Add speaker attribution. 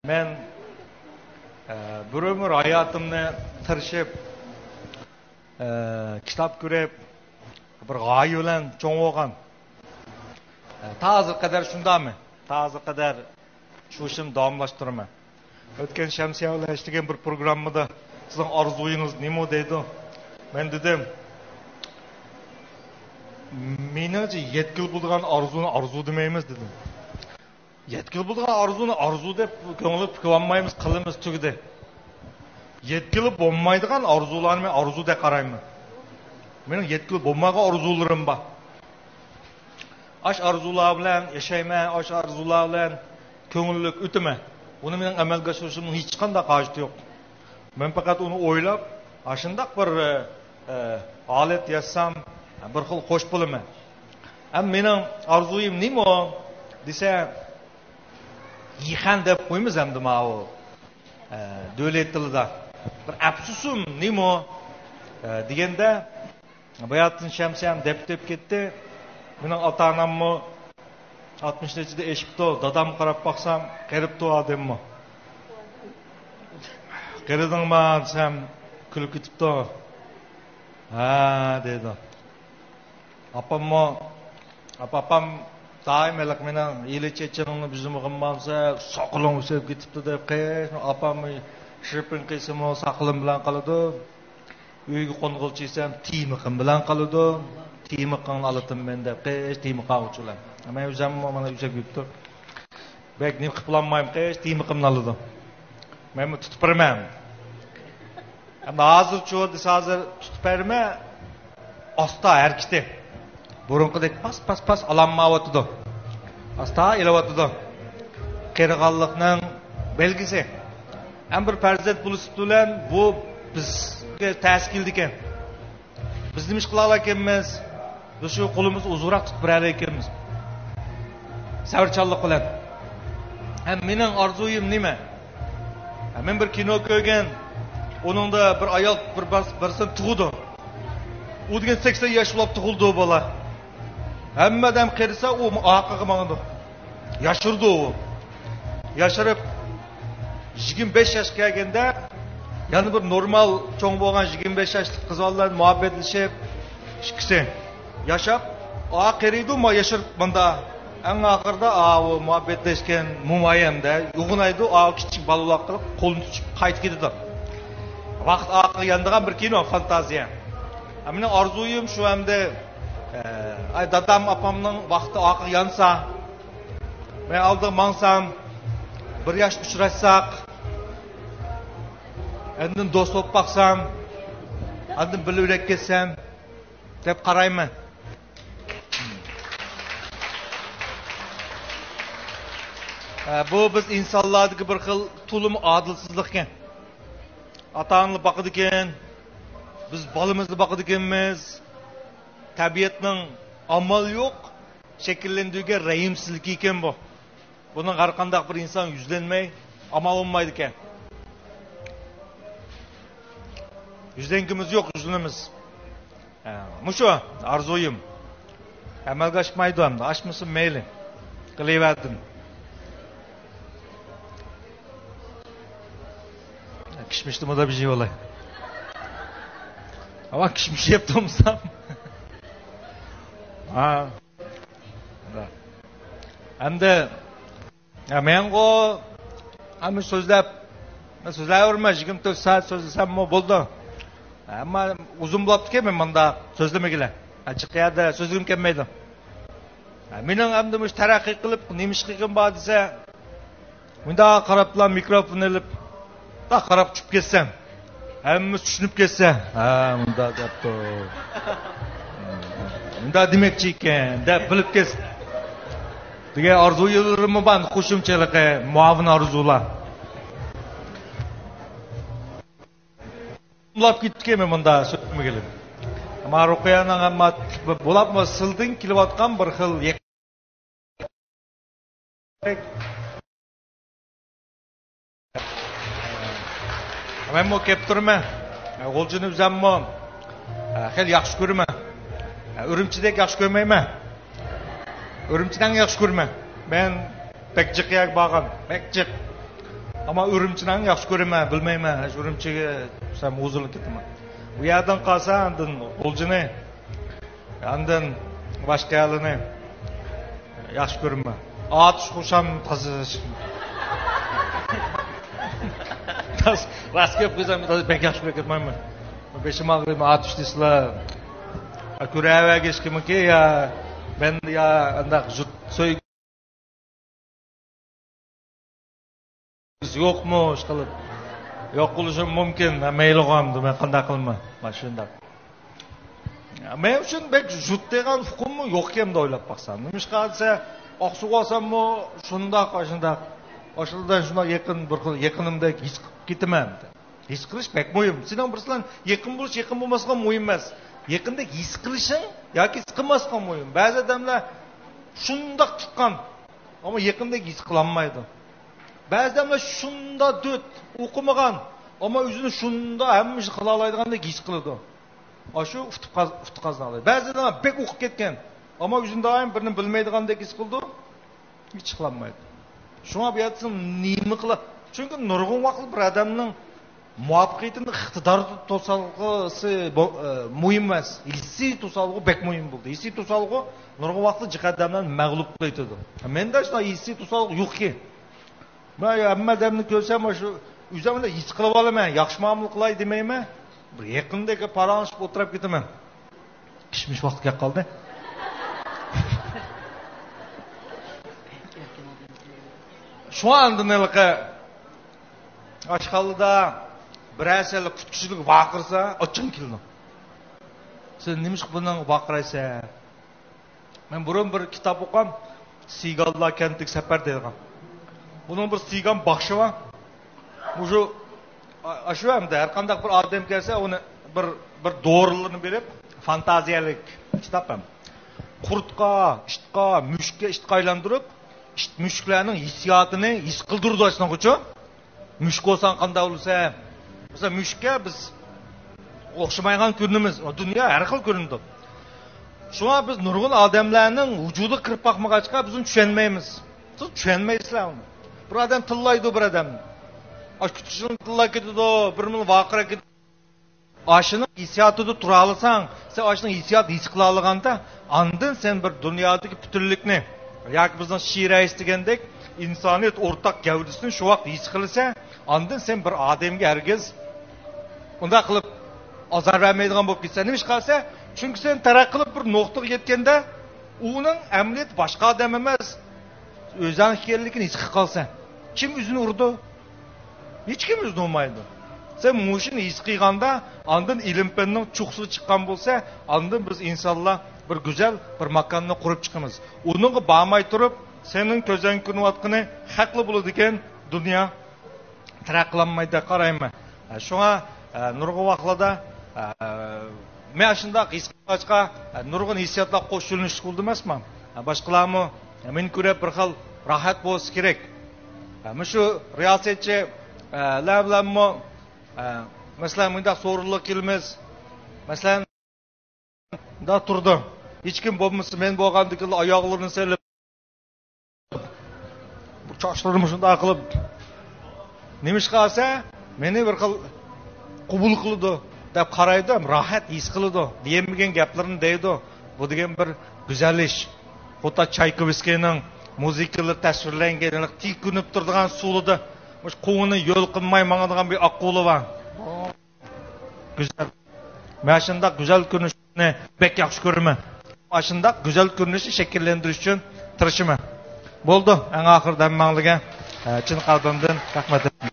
Speaker 1: Men bir ömür hayatımni tirishib, kitob ko'rib, bir g'oya bilan cho'ng bo'lgan. Hozir qadar shundami? Hozir qadar shu ishimni davomlashtiraman. O'tgan Shamsiya bilan ishlagan bir programmada sizning orzuyingiz nima deydi? Men dedim, menimcha 7 yil bo'lgan orzuni orzu demaymiz dedim. 7 yil bo'lgan orzuni orzu deb ko'ngil qilolmaymiz, qilimiz tugdi. 7 yil bo'lmaydigan orzularni men orzu deb qarayman. Mening 7 yil bo'lmagan orzularim bor. Ash orzular bilan yashayman, ash orzular bilan ko'ngillik o'taman. Uni mening amalga oshirishimning hech qanday hojati yo'q. Men faqat uni o'ylab, ashundaq bir holat yassam, bir xil xo'sh bo'laman. Ham mening orzuyim nima desa, yixan deb qo'ymiz hamda ma'u davlat tilida. Bir afsusum nima deganda, bayatın Shamsiyam deb ketdi. Mening ota-onamni 60-nechida eshibdi, dadam qarab baqsam, qiribdi odammi. Qiridingmi desam, kulib ketibdi. Ha dedi. Apam daimlik mening yilichechimni bizim qilmamsa, soqolim o'sib ketibdi deb qo'yish, apam shirpin qismi saqlim bilan qoladi. Uyga qo'ng'ilchiysam, tiymiqim bilan qoladi. Tiymiqni olatim men deb qo'yish, tiymiqqa uchilar. Men o'zim mana o'sha ketdi. Bek nim qilolmayman qo'yish, tiymiqimni oladi. Men tutib beraman. Ama hozircha hozir tutib berma, asta harakati. Burunqidek pas alanmayotdi. Asta elayotdi. Qirg'anlikning belgisi. Ham bir farzand bo'lib bilan bu bizga ta'sir ekan. Biz nima qila olamiz? Biz shu qo'limiz uzunroq tutib bera ekanmiz. Savrchanlik bilan. Ham mening orzuyim nima? Men bir kino ko'rgan, onunda bir ayol birsin tug'di. U degan 80 yosh bo'lib tug'ildi bola. Hammadan qirsa u oqiga mangdi. Yashirdi u. Yashirib 25 yoshga kelganda, yana bir normal cho'ng bo'lgan 25 yoshli qizlar muhabbatlashib, ikkisi yashab, oqiriydi mo yashirib bunda. Eng oxirida u muhabbatlashgan mumayamda uyg'unaydi, kichik bolalar qilib qo'lini tutib qaytib ketdi. Vaqt oqi yandigan bir kino fantaziya. Mening orzuyim shu hamda dadam apamning vaqti oqi yansa, men oldiga mangsam, bir yosh uchrashsak, endi do'st bo'lib baqsam, endi bilib ketsam deb qarayman. Bu biz insonlardagi bir xil to'lim adilsizlik ekan. Ata-onani boqadi ekan, biz bolamizni boqadi ekanmiz. Tabiatning amal yo'q, shakllantirgan rahimsizlik ekan bu. Buning har qanday bir inson yuzlanmay, amal olmaydi ekan. Yuzlangimiz yo'q, yuzlanamiz. Mushu arzuyim. Amalga oshmaydi hamda, oshmasin mayli. Qilaverdim. Kişmiştim o da bir şey olay. Ama kişmiş yaptımsam. Ha. Hem de men o ama sözler 24 saat sözlesem mi buldu. Ama uzun bulaptı ki ben bunda sözlemegiler. Açık yerde sözlüğüm kelmeydi. Mening hem de terakki kılıp neymiş kılgın bağ dese, ben daha qaraplar mikrofon elip da qarab tushib ketsam, hammamiz tushunib ketsa, ha, bunda debdi. Bunda demakchi ekan, deb bilib ketsa. Degan orzularim bor, qo'shimchalarga muavin orzular. Ulab ketgan men bunda so'zmagilim. Ammo Ruqiyaning hamma bo'lapmi sildin kelayotgan bir xil men bu kelib turman. G'o'ljini o'zimmi xil yaxshi ko'raman. Urumchidek yaxshi ko'rmayman. Urumchidan yaxshi ko'raman. Men bekjiqga borgan, bekjiq. Ama Ürümçini yaxshi ko'raman, bilmayman. Ürümchiga sen o'zilib ketaman. Bu yerdan qolsa, andin G'uljini, andin boshqa yerlarni yaxshi ko'raman. Atish xusham tazish. Tas raskep qo'ysam, pek yaxshi ko'rmayman. Beşim ağrıyım, atish deysizlar. Ko'rava geçkimki ya ben ya andaq so'y yo'qmi ish qilib yo'q qilishim mumkin maylig'am men qanday qilma mana shunday men uchun bek jut degan hukmmi yo'q ekan deb o'ylab baqsam nima ish qilsa oqsuv olsammi shundoq oshildan shundoq yaqin bir xil yaqinimdek his qilib ketaman his qilish bek muhim sendan birsizlar yaqin bo'lish yaqin bo'lmasdan muhim emas yaqindek his qilishing yoki his qilmasdan muhim ba'zi odamlar shundoq tuqqan ammo yaqindek his qilolmaydi ba'zi odamlar shunda döt o'qimagan ammo o'zini shunda hamma ishni qila oladiganidek his qiladi shu uftiqazdan ba'zi odamlar bek o'qib ketgan ammo o'zini doim birini bilmaydigandek his qildi hech qilolmaydi shunga bu yerda nima qiladi chunki nurg'un vaqt bir odamning muvaffaqiyatini iqtidor to'salg'isi muhim emas hissiy to'salg'u bek muhim bo'ldi hissiy to'salg'u nurg'un vaqtda jihatdan mag'lub qiladi menda shunaqa hissiy to'salg'u yo'qki men hamma odamni ko'rsam shu o'zimda his qilib olaman yaxshi muomala qilay demayman bir yaqindagi paranjib o'tirib ketaman kishmish vaqt kelib qoldi shu andinaqa oshxonada bir asal kutkichilik vaqirsa oching keldi sen nima ish bundan vaqiraysan men burun bir kitob o'qam sigallar kentlik safar degan bunun bir sigan baxshi var shu hamda har qanday bir odam kelsa uni bir dorilarni berib fantaziyalik kitob ham qurtqa itqa mushukka itqa aylantirib mushuklarning hissiyotini his qildirdi aslanga uchun mushuk bo'lsan qanday bo'lsa mesela mushukka biz o'xshamaydigan ko'rinamiz dunyo har xil ko'rinadi shunga biz nurg'un odamlarning vujudi kirib boqmag'achqa biz uni tushunmaymiz siz tushunmaysizlar uni bir odam tillaydi bir odamni kutishini tillab ketadi bir ming vaqira ketadi oshini hissiyotida tura olasan sen oshini hissiyot his qila olganda andin sen bir dunyodagi butunlikni yoki bizning shirais degandek insoniyat o'rtaq gavdasini shu vaqt his qilsa andin sen bir odamga hargiz unday qilib ozor bermaydigan bo'lib ketsan nima ish qilsa chunki sen taraqqiy qilib bir nuqtaga yetganda uning amaliyoti boshqa odam emas o'zing ekanligini his qilib qolsan kim o'zini urdi hech kim o'zini urmaydi sen mushini his qilganda andin ilm fanning chuqsi chiqqan bo'lsa andin biz insonlar bir go'zal bir makonni qurib chiqamiz uningga bormay turib sening ko'zing ko'rayotgani haqli bo'ladi ekan dunyo taraqqiylanmaydi qarayman shunga nurg'un vaqtlarda men shundoq his qilgachqa nurg'un hissiyotlar qo'shilinish qildi emasman boshqalarmi men ko'rib bir xil rohat bo'lishi kerak mana shu riyosatchi bilanmi masalan bundoq so'rinliq kelmiz masalan da turdi hech kim bo'lmasa men bo'lgandiki oyoqlarini silib sochlarimni shunday qilib nima ish qilsa meni bir xil qabul qildi deb qaraydi rohat his qiladi deyilmagan gaplarni deydi bu degan bir go'zal ish xuddi Chaykovskiyning muzikalar tasvirlangan tikunib turadigan suvida quvini yo'l qilmay mangadigan bir oqquli bor go'zal mana shunday go'zal ko'rinishni bek yaxshi ko'raman mana shunday go'zal ko'rinishni shakllantirish uchun tirishaman bo'ldi eng oxirida manglagan chin qalbimdan rahmat